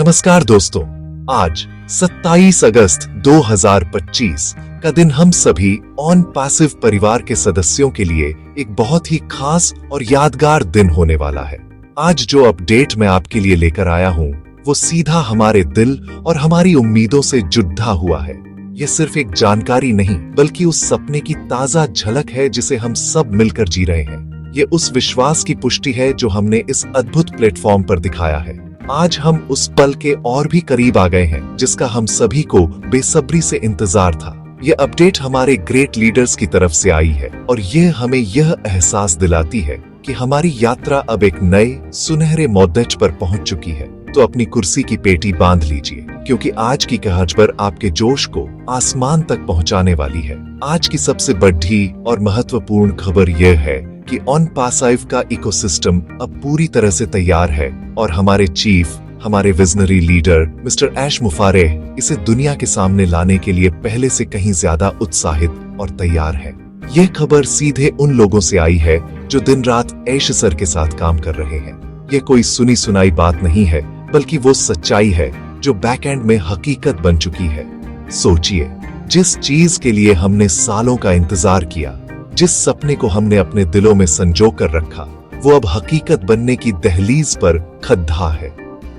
नमस्कार दोस्तों, आज 27 अगस्त 2025 का दिन हम सभी ऑन पैसिव परिवार के सदस्यों के लिए एक बहुत ही खास और यादगार दिन होने वाला है। आज जो अपडेट मैं आपके लिए लेकर आया हूँ वो सीधा हमारे दिल और हमारी उम्मीदों से जुड़ा हुआ है। ये सिर्फ एक जानकारी नहीं बल्कि उस सपने की ताजा झलक है जिसे हम सब मिलकर जी रहे हैं। ये उस विश्वास की पुष्टि है जो हमने इस अद्भुत प्लेटफॉर्म पर दिखाया है। आज हम उस पल के और भी करीब आ गए हैं जिसका हम सभी को बेसब्री से इंतजार था। ये अपडेट हमारे ग्रेट लीडर्स की तरफ से आई है और ये हमें यह एहसास दिलाती है कि हमारी यात्रा अब एक नए सुनहरे मोड़च पर पहुंच चुकी है। तो अपनी कुर्सी की पेटी बांध लीजिए क्योंकि आज की खबर आपके जोश को आसमान तक पहुंचाने वाली है। आज की सबसे बड़ी और महत्वपूर्ण खबर यह है कि ऑन पैसिव का इकोसिस्टम अब पूरी तरह से तैयार है और हमारे चीफ, हमारे विजनरी लीडर मिस्टर ऐश मुफारेह इसे दुनिया के सामने लाने के लिए पहले से कहीं ज्यादा उत्साहित और तैयार है। यह खबर सीधे उन लोगों से आई है जो दिन रात ऐश सर के साथ काम कर रहे हैं। यह कोई सुनी सुनाई बात नहीं है बल्कि वो सच्चाई है जो बैकएंड में हकीकत बन चुकी है। सोचिए, जिस चीज के लिए हमने सालों का इंतजार किया, जिस सपने को हमने अपने दिलों में संजो कर रखा, वो अब हकीकत बनने की दहलीज पर खड़ा है।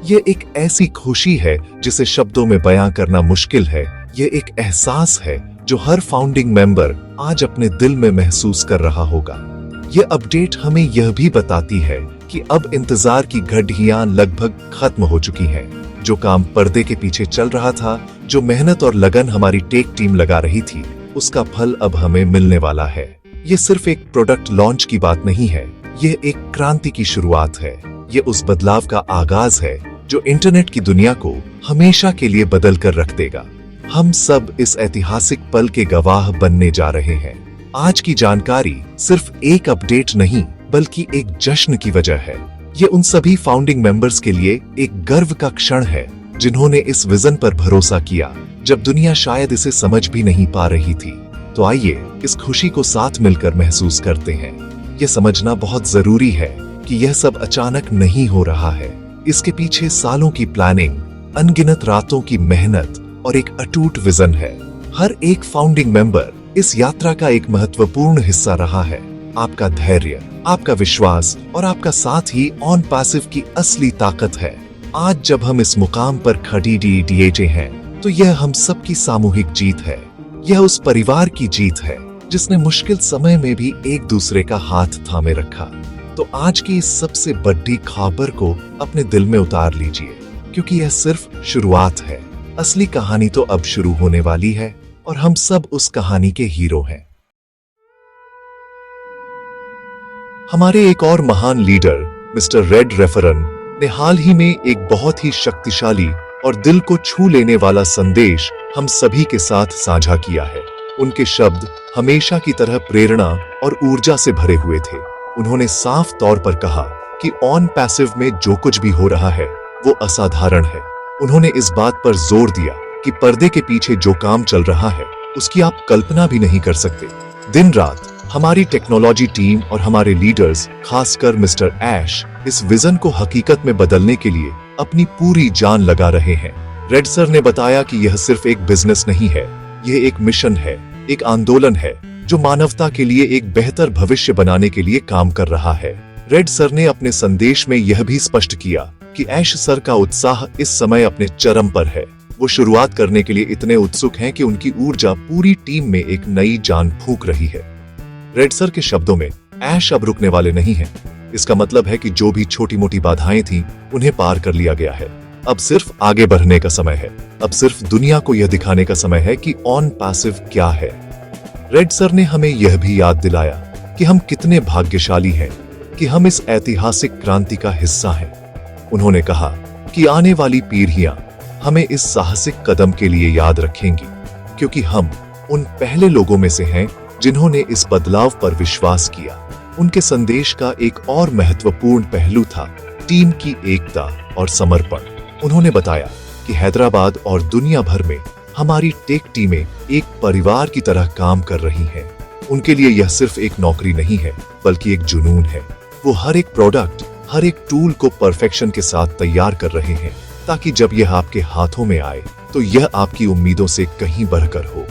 ये एक ऐसी खुशी है जिसे शब्दों में बयां करना मुश्किल है। ये एक एहसास है जो हर फाउंडिंग मेंबर आज अपने दिल में महसूस कर रहा होगा। ये अपडेट हमें यह भी बताती है कि अब इंतजार की घड़ियां लगभग खत्म हो चुकी हैं। जो काम पर्दे के पीछे चल रहा था, जो मेहनत और लगन हमारी टेक टीम लगा रही थी, उसका फल अब हमें मिलने वाला है। ये सिर्फ एक प्रोडक्ट लॉन्च की बात नहीं है, ये एक क्रांति की शुरुआत है। ये उस बदलाव का आगाज है जो इंटरनेट की दुनिया को हमेशा के लिए बदल कर रख देगा। हम सब इस ऐतिहासिक पल के गवाह बनने जा रहे हैं। आज की जानकारी सिर्फ एक अपडेट नहीं बल्कि एक जश्न की वजह है। ये उन सभी फाउंडिंग मेंबर्स के लिए एक गर्व का क्षण है जिन्होंने इस विजन पर भरोसा किया जब दुनिया शायद इसे समझ भी नहीं पा रही थी। तो आइए इस खुशी को साथ मिलकर महसूस करते हैं। यह समझना बहुत जरूरी है कि यह सब अचानक नहीं हो रहा है। इसके पीछे सालों की प्लानिंग, अनगिनत रातों की मेहनत और एक अटूट विजन है। हर एक फाउंडिंग मेंबर इस यात्रा का एक महत्वपूर्ण हिस्सा रहा है। आपका धैर्य, आपका विश्वास और आपका साथ ही ऑन पैसिव की असली ताकत है। आज जब हम इस मुकाम पर खड़े हैं तो यह हम सबकी सामूहिक जीत है। यह उस परिवार की जीत है जिसने मुश्किल समय में भी एक दूसरे का हाथ थामे रखा। तो आज की इस सबसे बड़ी खबर को अपने दिल में उतार लीजिए क्योंकि यह सिर्फ शुरुआत है। असली कहानी तो अब शुरू होने वाली है और हम सब उस कहानी के हीरो हैं। हमारे एक और महान लीडर मिस्टर रेड रेफरन ने हाल ही में एक बहुत ही शक्तिशाली और दिल को छू लेने वाला संदेश हम सभी के साथ साझा किया है। उनके शब्द हमेशा की तरह प्रेरणा और ऊर्जा से भरे हुए थे। उन्होंने साफ तौर पर कहा कि ऑन पैसिव में जो कुछ भी हो रहा है वो असाधारण है। उन्होंने इस बात पर जोर दिया कि पर्दे के पीछे जो काम चल रहा है उसकी आप कल्पना भी नहीं कर सकते। दिन रात हमारी टेक्नोलॉजी टीम और हमारे लीडर्स, खासकर मिस्टर ऐश, इस विजन को हकीकत में बदलने के लिए अपनी पूरी जान लगा रहे हैं। रेड सर ने बताया कि यह सिर्फ एक बिजनेस नहीं है, यह एक मिशन है, एक आंदोलन है जो मानवता के लिए एक बेहतर भविष्य बनाने के लिए काम कर रहा है। रेड सर ने अपने संदेश में यह भी स्पष्ट किया कि ऐश सर का उत्साह इस समय अपने चरम पर है। वो शुरुआत करने के लिए इतने उत्सुक हैं कि उनकी ऊर्जा पूरी टीम में एक नई जान फूंक रही है। रेड सर के शब्दों में, ऐश अब रुकने वाले नहीं हैं। इसका मतलब है कि जो भी छोटी मोटी बाधाएं थीं, उन्हें पार कर लिया गया है। अब सिर्फ आगे बढ़ने का समय है। अब सिर्फ दुनिया को यह दिखाने का समय है कि ऑन पैसिव क्या है। रेड सर ने हमें यह भी याद दिलाया कि हम कितने भाग्यशाली हैं कि हम इस ऐतिहासिक क्रांति का हिस्सा हैं। उन्होंने कहा कि आने वाली पीढ़ियां हमें इस साहसिक कदम के लिए याद रखेंगी क्योंकि हम उन पहले लोगों में से हैं जिन्होंने इस बदलाव पर विश्वास किया। उनके संदेश का एक और महत्वपूर्ण पहलू था टीम की एकता और समर्पण। उन्होंने बताया कि हैदराबाद और दुनिया भर में हमारी टेक टीमें एक परिवार की तरह काम कर रही हैं। उनके लिए यह सिर्फ एक नौकरी नहीं है बल्कि एक जुनून है। वो हर एक प्रोडक्ट, हर एक टूल को परफेक्शन के साथ तैयार कर रहे हैं ताकि जब यह आपके हाथों में आए तो यह आपकी उम्मीदों से कहीं बढ़कर हो।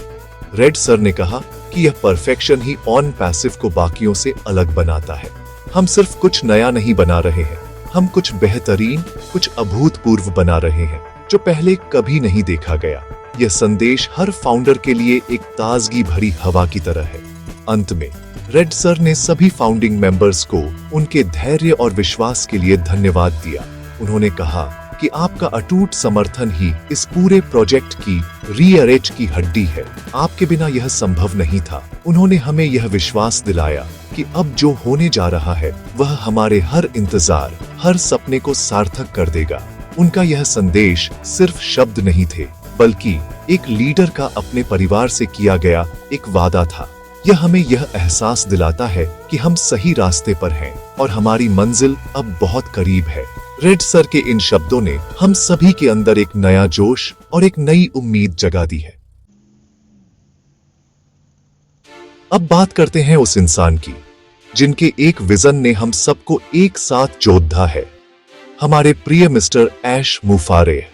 रेड सर ने कहा कि यह परफेक्शन ही ऑन पैसिव को बाकियों से अलग बनाता है। हम सिर्फ कुछ नया नहीं बना रहे हैं, हम कुछ बेहतरीन, कुछ अभूतपूर्व बना रहे हैं जो पहले कभी नहीं देखा गया। यह संदेश हर फाउंडर के लिए एक ताजगी भरी हवा की तरह है। अंत में रेड सर ने सभी फाउंडिंग मेंबर्स को उनके धैर्य और विश्वास के लिए धन्यवाद दिया। उन्होंने कहा कि आपका अटूट समर्थन ही इस पूरे प्रोजेक्ट की रीअरेंज की हड्डी है। आपके बिना यह संभव नहीं था। उन्होंने हमें यह विश्वास दिलाया कि अब जो होने जा रहा है वह हमारे हर इंतजार, हर सपने को सार्थक कर देगा। उनका यह संदेश सिर्फ शब्द नहीं थे, बल्कि एक लीडर का अपने परिवार से किया गया एक वादा था। यह हमें यह एहसास दिलाता है कि हम सही रास्ते पर हैं और हमारी मंजिल अब बहुत करीब है। रेड सर के इन शब्दों ने हम सभी के अंदर एक नया जोश और एक नई उम्मीद जगा दी है। अब बात करते हैं उस इंसान की जिनके एक विजन ने हम सबको एक साथ जोड़ा है, हमारे प्रिय मिस्टर ऐश मुफारेह।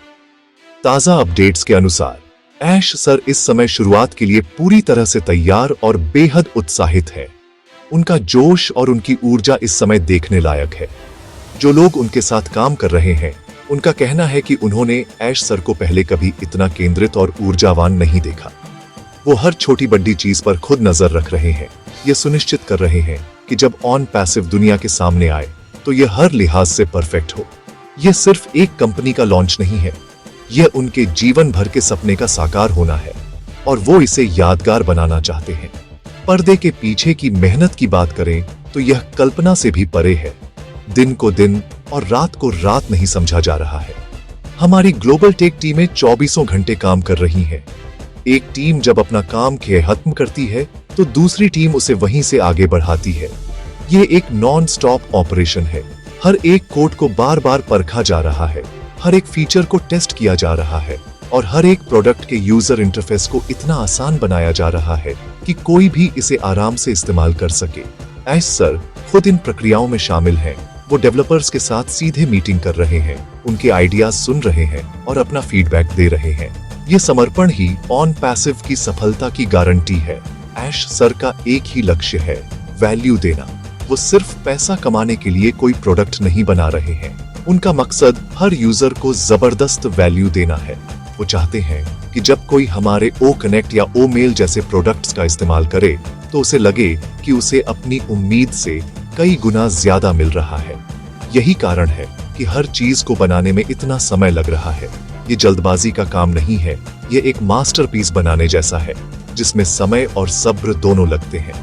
ताजा अपडेट्स के अनुसार ऐश सर इस समय शुरुआत के लिए पूरी तरह से तैयार और बेहद उत्साहित है। उनका जोश और उनकी ऊर्जा इस समय देखने लायक है। जो लोग उनके साथ काम कर रहे हैं, उनका कहना है कि उन्होंने ऐश सर को पहले कभी इतना केंद्रित और ऊर्जावान नहीं देखा। वो हर छोटी बड़ी चीज पर खुद नजर रख रहे हैं। ये सुनिश्चित कर रहे हैं कि जब ऑन पैसिव दुनिया के सामने आए तो यह हर लिहाज से परफेक्ट हो। यह सिर्फ एक कंपनी का लॉन्च नहीं है, यह उनके जीवन भर के सपने का साकार होना है और वो इसे यादगार बनाना चाहते हैं। पर्दे के पीछे की मेहनत की बात करें तो यह कल्पना से भी परे है। दिन को दिन और रात को रात नहीं समझा जा रहा है। हमारी ग्लोबल टेक टीमें 24 घंटे काम कर रही हैं। एक टीम जब अपना काम खत्म करती है तो दूसरी टीम उसे वहीं से आगे बढ़ाती है। ये एक नॉन स्टॉप ऑपरेशन है। हर एक कोड को बार बार परखा जा रहा है, हर एक फीचर को टेस्ट किया जा रहा है और हर एक प्रोडक्ट के यूजर इंटरफेस को इतना आसान बनाया जा रहा है कि कोई भी इसे आराम से इस्तेमाल कर सके। ऐश सर खुद इन प्रक्रियाओं में शामिल हैं। वो डेवलपर्स के साथ सीधे मीटिंग कर रहे हैं, उनके आइडियाज सुन रहे हैं और अपना फीडबैक दे रहे हैं। ये समर्पण ही ऑन पैसिव की सफलता की गारंटी है। ऐश सर का एक ही लक्ष्य है, वैल्यू देना। वो सिर्फ पैसा कमाने के लिए कोई प्रोडक्ट नहीं बना रहे हैं। उनका मकसद हर यूजर को जबरदस्त वैल्यू देना है। वो चाहते हैं कि जब कोई हमारे ओ कनेक्ट या ओ मेल जैसे प्रोडक्ट्स का इस्तेमाल करे तो उसे लगे कि उसे अपनी उम्मीद से कई गुना ज्यादा मिल रहा है। यही कारण है कि हर चीज को बनाने में इतना समय लग रहा है। ये जल्दबाजी का काम नहीं है, ये एक मास्टरपीस बनाने जैसा है जिसमें समय और सब्र दोनों लगते हैं।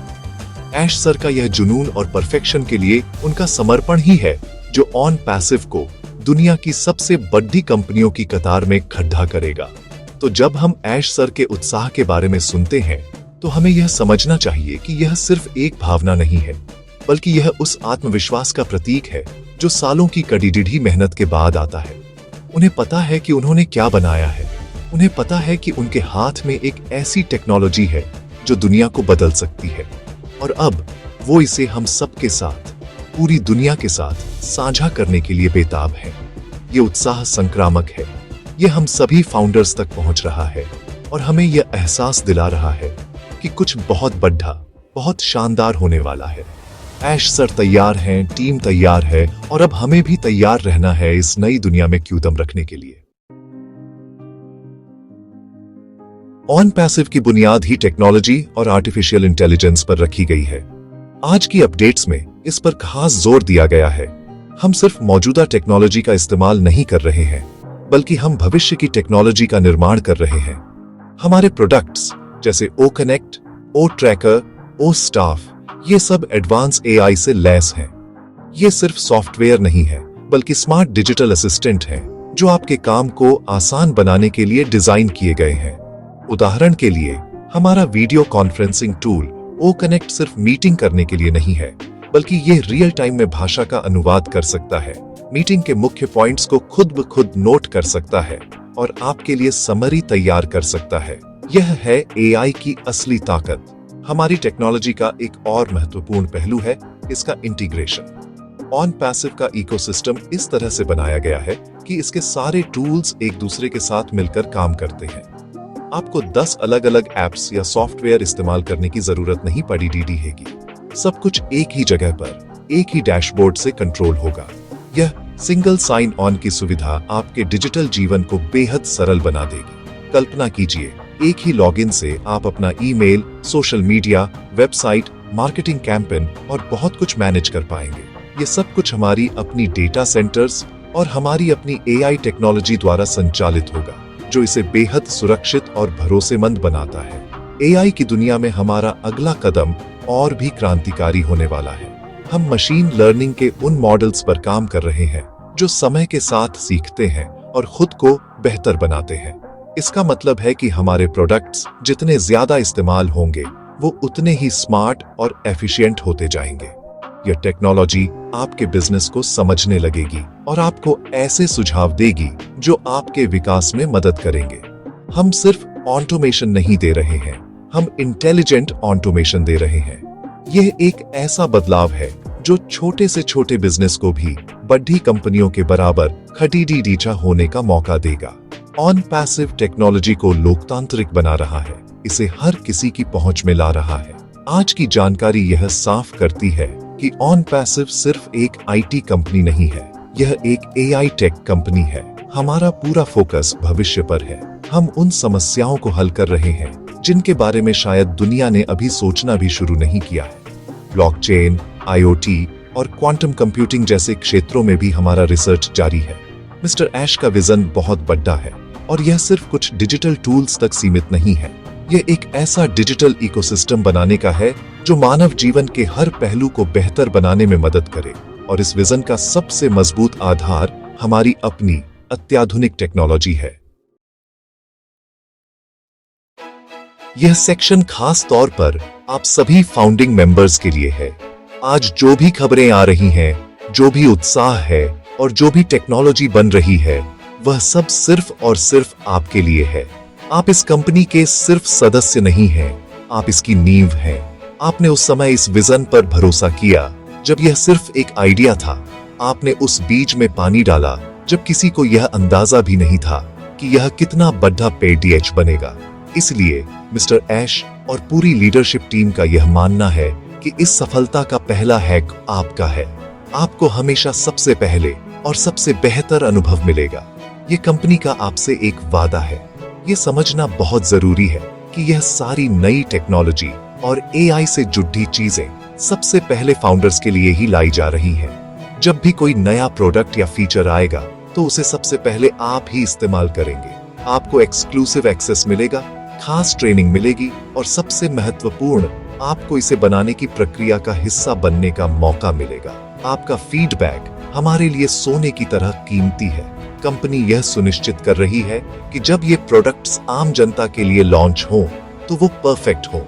ऐश सर का यह जुनून और परफेक्शन के लिए उनका समर्पण ही है जो ऑन पैसिव को दुनिया की सबसे बड़ी कंपनियों की कतार में खड़ा करेगा। तो जब हम ऐश सर के उत्साह के बारे में सुनते हैं तो हमें यह समझना चाहिए कि यह सिर्फ एक भावना नहीं है, बल्कि यह उस आत्मविश्वास का प्रतीक है जो सालों की कड़ी मेहनत के बाद आता है। उन्हें पता है कि उन्होंने क्या बनाया है। उन्हें पता है कि उनके हाथ में एक ऐसी टेक्नोलॉजी है जो दुनिया को बदल सकती है और अब वो इसे हम सबके साथ, पूरी दुनिया के साथ साझा करने के लिए बेताब है। ये उत्साह संक्रामक है। ये हम सभी फाउंडर्स तक पहुंच रहा है और हमें यह एहसास दिला रहा है कि कुछ बहुत बड़ा, बहुत शानदार होने वाला है। ऐश सर तैयार हैं, टीम तैयार है और अब हमें भी तैयार रहना है इस नई दुनिया में कदम रखने के लिए। ऑन पैसिव की बुनियाद ही टेक्नोलॉजी और आर्टिफिशियल इंटेलिजेंस पर रखी गई है। आज की अपडेट्स में इस पर खास जोर दिया गया है। हम सिर्फ मौजूदा टेक्नोलॉजी का इस्तेमाल नहीं कर रहे हैं, बल्कि हम भविष्य की टेक्नोलॉजी का निर्माण कर रहे हैं। हमारे प्रोडक्ट्स जैसे ओ कनेक्ट, ओ ट्रैकर, ओ स्टाफ, ये सब एडवांस एआई से लैस हैं। ये सिर्फ सॉफ्टवेयर नहीं है, बल्कि स्मार्ट डिजिटल असिस्टेंट हैं जो आपके काम को आसान बनाने के लिए डिजाइन किए गए हैं। उदाहरण के लिए, हमारा video conferencing tool O connect सिर्फ मीटिंग करने के लिए नहीं है, बल्कि ये रियल टाइम में भाषा का अनुवाद कर सकता है, मीटिंग के मुख्य पॉइंट्स को खुद ब खुद नोट कर सकता है और आपके लिए समरी तैयार कर सकता है। यह है एआई की असली ताकत। हमारी टेक्नोलॉजी का एक और महत्वपूर्ण पहलू है इसका इंटीग्रेशन। ऑन पैसिव का इकोसिस्टम इस तरह से बनाया गया है कि इसके सारे टूल्स एक दूसरे के साथ मिलकर काम करते हैं। आपको 10 अलग अलग ऐप्स या सॉफ्टवेयर इस्तेमाल करने की जरूरत नहीं पड़ी हैगी। सब कुछ एक ही जगह पर, एक ही डैशबोर्ड से कंट्रोल होगा। यह सिंगल साइन ऑन की सुविधा आपके डिजिटल जीवन को बेहद सरल बना देगी। कल्पना कीजिए, एक ही लॉगिन से आप अपना email, social media, website, marketing campaign और बहुत कुछ मैनेज कर पाएंगे। ये सब कुछ हमारी अपनी डेटा सेंटर्स और हमारी अपनी एआई टेक्नोलॉजी द्वारा संचालित होगा, जो इसे बेहद सुरक्षित और भरोसेमंद बनाता है। एआई की दुनिया में हमारा अगला कदम और भी क्रांतिकारी होने वाला है। हम मशीन लर्निंग के उन मॉडल्स पर काम कर रहे हैं जो समय के साथ सीखते हैं और खुद को बेहतर बनाते हैं। इसका मतलब है कि हमारे प्रोडक्ट्स जितने ज्यादा इस्तेमाल होंगे, वो उतने ही स्मार्ट और एफिशिएंट होते जाएंगे। यह टेक्नोलॉजी आपके बिजनेस को समझने लगेगी और आपको ऐसे सुझाव देगी जो आपके विकास में मदद करेंगे। हम सिर्फ ऑटोमेशन नहीं दे रहे हैं, हम इंटेलिजेंट ऑटोमेशन दे रहे हैं। यह एक ऐसा बदलाव है जो छोटे से छोटे बिजनेस को भी बड़ी कंपनियों के बराबर खटीडीचा होने का मौका देगा। ऑन पैसिव टेक्नोलॉजी को लोकतांत्रिक बना रहा है, इसे हर किसी की पहुंच में ला रहा है। आज की जानकारी यह साफ करती है कि ऑन पैसिव सिर्फ एक आईटी कंपनी नहीं है, यह एक एआई टेक कंपनी है। हमारा पूरा फोकस भविष्य पर है। हम उन समस्याओं को हल कर रहे हैं जिनके बारे में शायद दुनिया ने अभी सोचना भी शुरू नहीं किया है। ब्लॉकचेन, आईओटी और क्वांटम कंप्यूटिंग जैसे क्षेत्रों में भी हमारा रिसर्च जारी है। मिस्टर ऐश का विजन बहुत बड़ा है और यह सिर्फ कुछ डिजिटल टूल्स तक सीमित नहीं है। यह एक ऐसा डिजिटल इकोसिस्टम बनाने का है जो मानव जीवन के हर पहलू को बेहतर बनाने में मदद करे, और इस विजन का सबसे मजबूत आधार हमारी अपनी अत्याधुनिक टेक्नोलॉजी है। यह सेक्शन खास तौर पर आप सभी फाउंडिंग मेंबर्स के लिए है। आज जो भी खबरें आ रही हैं, जो भी उत्साह है और जो भी टेक्नोलॉजी बन रही है, वह सब सिर्फ और सिर्फ आपके लिए है। आप इस कंपनी के सिर्फ सदस्य नहीं हैं, आप इसकी नींव हैं। आपने उस समय इस विजन पर भरोसा किया जब यह सिर्फ एक आइडिया था। आपने उस बीज में पानी डाला जब किसी को यह अंदाजा भी नहीं था कि यह कितना बड़ा पेडीएच बनेगा। इसलिए मिस्टर ऐश और पूरी लीडरशिप टीम का यह मानना है कि इस सफलता का पहला हैक आपका है। आपको हमेशा सबसे पहले और सबसे बेहतर अनुभव मिलेगा। यह कंपनी का आपसे एक वादा है। यह समझना बहुत जरूरी है कि यह सारी नई टेक्नोलॉजी और एआई से जुड़ी चीजें सबसे पहले फाउंडर्स के लिए ही लाई जा रही हैं। जब भी कोई नया प्रोडक्ट या फीचर आएगा तो उसे सबसे पहले आप ही इस्तेमाल करेंगे। आपको एक्सक्लूसिव एक्सेस मिलेगा, खास ट्रेनिंग मिलेगी और सबसे महत्वपूर्ण, आपको इसे बनाने की प्रक्रिया का हिस्सा बनने का मौका मिलेगा। आपका फीडबैक हमारे लिए सोने की तरह कीमती है। कंपनी यह सुनिश्चित कर रही है कि जब ये प्रोडक्ट्स आम जनता के लिए लॉन्च हों तो वो परफेक्ट हों,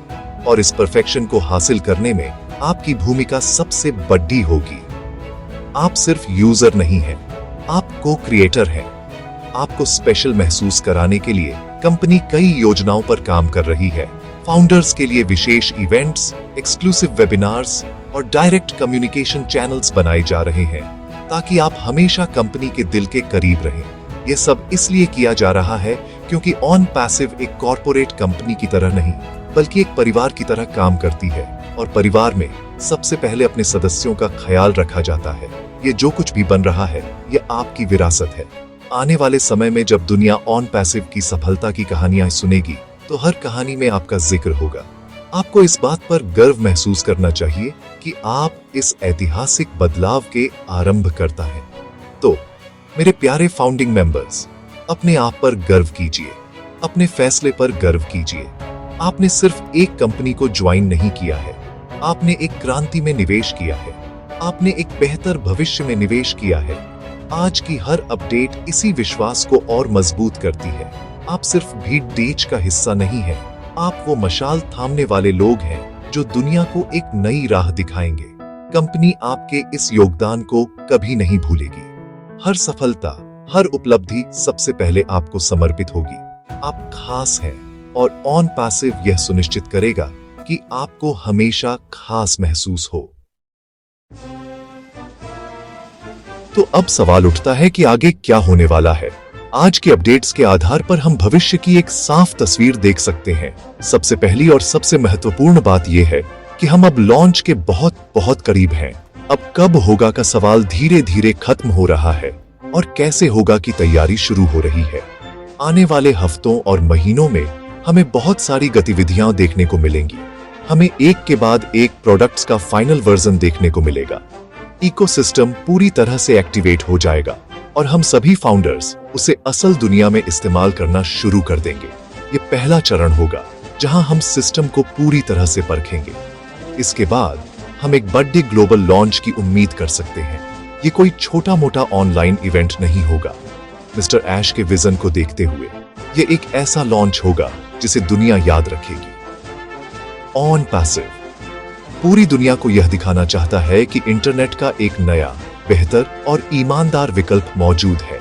और इस परफेक्शन को हासिल करने में आपकी भूमिका सबसे बड़ी होगी। आप सिर्फ यूजर नहीं हैं, आप को क्रिएटर हैं। आपको स्पेशल महसूस कराने के लिए कंपनी कई योजनाओं पर काम कर रही है। फाउंडर्स के लिए विशेष इवेंट्स, एक्सक्लूसिव वेबिनार्स और डायरेक्ट कम्युनिकेशन चैनल्स बनाए जा रहे हैं ताकि आप हमेशा कंपनी के दिल के करीब रहें। यह सब इसलिए किया जा रहा है क्योंकि ऑन पैसिव एक कॉर्पोरेट कंपनी की तरह नहीं, बल्कि एक परिवार की तरह काम करती है, और परिवार में सबसे पहले अपने सदस्यों का ख्याल रखा जाता है। ये जो कुछ भी बन रहा है, ये आपकी विरासत है। आने वाले समय में जब दुनिया ऑन पैसिव की सफलता की कहानियां सुनेगी, तो हर कहानी में आपका जिक्र होगा। आपको इस बात पर गर्व महसूस करना चाहिए कि आप इस ऐतिहासिक बदलाव के आरंभकर्ता हैं। तो मेरे प्यारे फाउंडिंग मेंबर्स, अपने आप पर गर्व कीजिए, अपने फैसले पर गर्व कीजिए। आपने सिर्फ एक कंपनी को ज्वाइन नहीं किया है, आपने एक क्रांति में निवेश किया है, आपने एक बेहतर भविष्य में निवेश किया है। आज की हर अपडेट इसी विश्वास को और मजबूत करती है। आप सिर्फ भीड़ डेच का हिस्सा नहीं हैं, आप वो मशाल थामने वाले लोग हैं जो दुनिया को एक नई राह दिखाएंगे। कंपनी आपके इस योगदान को कभी नहीं भूलेगी। हर सफलता, हर उपलब्धि सबसे पहले आपको समर्पित होगी। आप खास हैं और ऑन पैसिव यह सुनिश्चित करेगा कि आपको हमेशा खास महसूस हो। तो अब सवाल उठता है कि आगे क्या होने वाला है। आज के अपडेट्स के आधार पर हम भविष्य की एक साफ तस्वीर देख सकते हैं। सबसे पहली और सबसे महत्वपूर्ण बात यह है कि हम अब लॉन्च के बहुत बहुत करीब हैं। अब कब होगा का सवाल धीरे धीरे खत्म हो रहा है और कैसे होगा की तैयारी शुरू हो रही है। आने वाले हफ्तों और महीनों में हमें बहुत सारी गतिविधियां देखने को मिलेंगी। हमें एक के बाद एक प्रोडक्ट्स का फाइनल वर्जन देखने को मिलेगा। इकोसिस्टम पूरी तरह से एक्टिवेट हो जाएगा और हम सभी फाउंडर्स उसे असल दुनिया में इस्तेमाल करना शुरू कर देंगे। ये पहला चरण होगा जहां हम सिस्टम को पूरी तरह से परखेंगे। इसके बाद हम एक बड़े ग्लोबल लॉन्च की उम्मीद कर सकते हैं। ये कोई छोटा मोटा ऑनलाइन इवेंट नहीं होगा। मिस्टर ऐश के विजन को देखते हुए ये एक ऐसा लॉन्च होगा जिसे दुनिया याद रखेगी। ऑन पैसिव पूरी दुनिया को यह दिखाना चाहता है कि इंटरनेट का एक नया, बेहतर और ईमानदार विकल्प मौजूद है।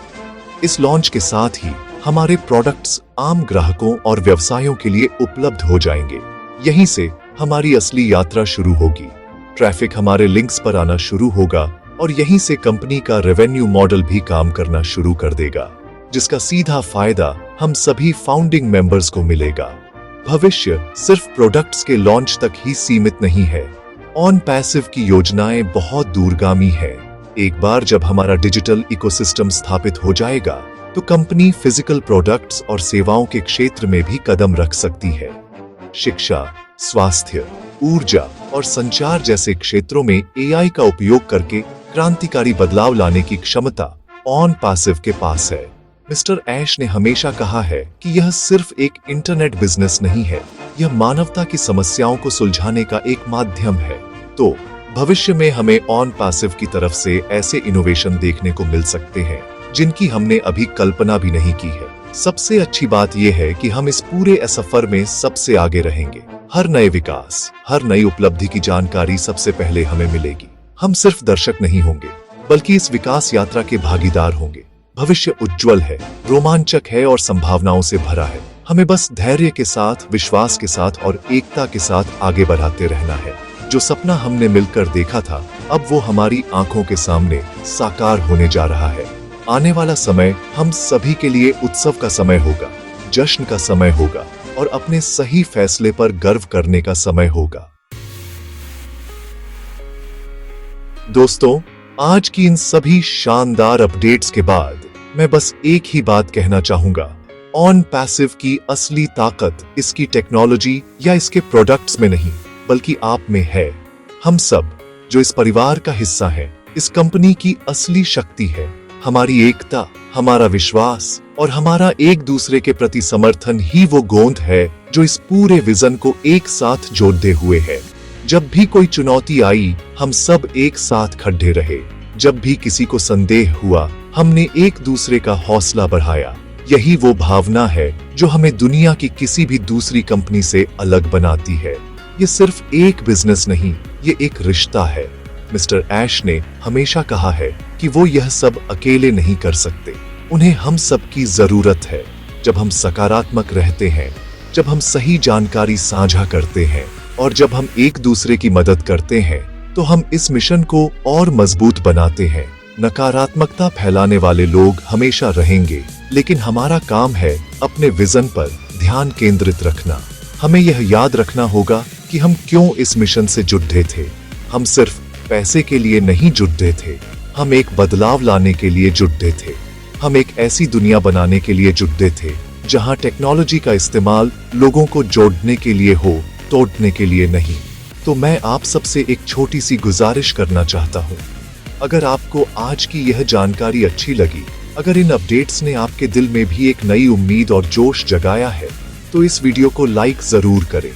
इस लॉन्च के साथ ही हमारे प्रोडक्ट्स आम ग्राहकों और व्यवसायों के लिए उपलब्ध हो जाएंगे। यहीं से हमारी असली यात्रा शुरू होगी। ट्रैफिक हमारे लिंक्स पर आना शुरू होगा और यहीं से कंपनी का रेवेन्यू मॉडल भी काम करना शुरू कर देगा, जिसका सीधा फायदा हम सभी फाउंडिंग मेंबर्स को मिलेगा। भविष्य सिर्फ प्रोडक्ट्स के लॉन्च तक ही सीमित नहीं है। ऑन पैसिव की योजनाएं बहुत दूरगामी है। एक बार जब हमारा डिजिटल इकोसिस्टम स्थापित हो जाएगा तो कंपनी फिजिकल प्रोडक्ट्स और सेवाओं के क्षेत्र में भी कदम रख सकती है। शिक्षा, स्वास्थ्य, ऊर्जा और संचार जैसे क्षेत्रों में एआई का उपयोग करके क्रांतिकारी बदलाव लाने की क्षमता ऑन पैसिव के पास है। मिस्टर ऐश ने हमेशा कहा है कि यह सिर्फ एक इंटरनेट बिजनेस नहीं है, यह मानवता की समस्याओं को सुलझाने का एक माध्यम है। तो भविष्य में हमें ऑन पैसिव की तरफ से ऐसे इनोवेशन देखने को मिल सकते हैं जिनकी हमने अभी कल्पना भी नहीं की है। सबसे अच्छी बात यह है कि हम इस पूरे सफर में सबसे आगे रहेंगे। हर नए विकास, हर नई उपलब्धि की जानकारी सबसे पहले हमें मिलेगी। हम सिर्फ दर्शक नहीं होंगे बल्कि इस विकास यात्रा के भागीदार होंगे। भविष्य उज्जवल है, रोमांचक है और संभावनाओं से भरा है। हमें बस धैर्य के साथ, विश्वास के साथ और एकता के साथ आगे बढ़ाते रहना है। जो सपना हमने मिलकर देखा था, अब वो हमारी आंखों के सामने साकार होने जा रहा है। आने वाला समय हम सभी के लिए उत्सव का समय होगा, जश्न का समय होगा और अपने सही फैसले पर गर्व करने का समय होगा। दोस्तों, आज की इन सभी शानदार अपडेट्स के बाद मैं बस एक ही बात कहना चाहूंगा। ऑन पैसिव की असली ताकत इसकी टेक्नोलॉजी या इसके प्रोडक्ट्स में नहीं, बल्कि आप में है। हम सब जो इस परिवार का हिस्सा हैं, इस कंपनी की असली शक्ति है। हमारी एकता, हमारा विश्वास और हमारा एक दूसरे के प्रति समर्थन ही वो गोंद है जो इस पूरे विजन को एक साथ जोड़ते हुए है। जब भी कोई चुनौती आई, हम सब एक साथ खड़े रहे। जब भी किसी को संदेह हुआ, हमने एक दूसरे का हौसला बढ़ाया। यही वो भावना है जो हमें दुनिया की किसी भी दूसरी कंपनी से अलग बनाती है। ये सिर्फ एक बिजनेस नहीं, ये एक रिश्ता है। मिस्टर ऐश ने हमेशा कहा है कि वो यह सब अकेले नहीं कर सकते, उन्हें हम सब की जरूरत है। जब हम सकारात्मक रहते हैं, जब हम सही जानकारी साझा करते हैं और जब हम एक दूसरे की मदद करते हैं, तो हम इस मिशन को और मजबूत बनाते हैं। नकारात्मकता फैलाने वाले लोग हमेशा रहेंगे, लेकिन हमारा काम है अपने विजन पर ध्यान केंद्रित रखना। हमें यह याद रखना होगा कि हम क्यों इस मिशन से जुड़े थे। हम सिर्फ पैसे के लिए नहीं जुड़े थे, हम एक बदलाव लाने के लिए जुड़े थे। हम एक ऐसी दुनिया बनाने के लिए जुड़े थे जहां टेक्नोलॉजी का इस्तेमाल लोगों को जोड़ने के लिए हो, तोड़ने के लिए नहीं। तो मैं आप सबसे एक छोटी सी गुजारिश करना चाहता हूं। अगर आपको आज की यह जानकारी अच्छी लगी, अगर इन अपडेट्स ने आपके दिल में भी एक नई उम्मीद और जोश जगाया है, तो इस वीडियो को लाइक जरूर करें।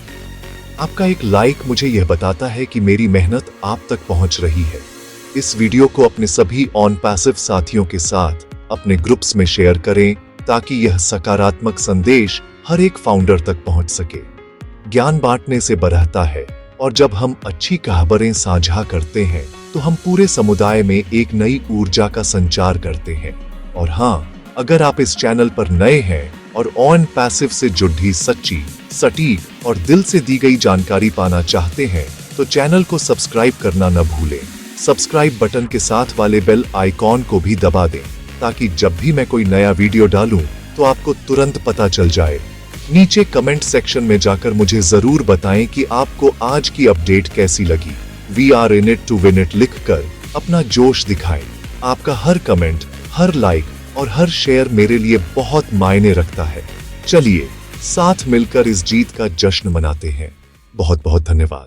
आपका एक लाइक मुझे यह बताता है कि मेरी मेहनत आप तक पहुंच रही है। इस वीडियो को अपने सभी ऑन पैसिव साथियों के साथ अपने ग्रुप्स में शेयर करें ताकि यह सकारात्मक संदेश हर एक फाउंडर तक पहुंच सके। ज्ञान बांटने से बढ़ता है और जब हम अच्छी खबरें साझा करते हैं तो हम पूरे समुदाय में एक नई ऊर्जा का संचार करते हैं। और हाँ, अगर आप इस चैनल पर नए हैं और ऑन पैसिव से जुड़ी सच्ची, सटीक और दिल से दी गई जानकारी पाना चाहते हैं तो चैनल को सब्सक्राइब करना न भूलें। सब्सक्राइब बटन के साथ वाले बेल आइकॉन को भी दबा दें ताकि जब भी मैं कोई नया वीडियो डालूं तो आपको तुरंत पता चल जाए। नीचे कमेंट सेक्शन में जाकर मुझे जरूर बताएं कि आपको आज की अपडेट कैसी लगी। We are in it to win it लिखकर अपना जोश दिखाएं। आपका हर कमेंट, हर लाइक और हर शेयर मेरे लिए बहुत मायने रखता है। चलिए साथ मिलकर इस जीत का जश्न मनाते हैं। बहुत बहुत धन्यवाद।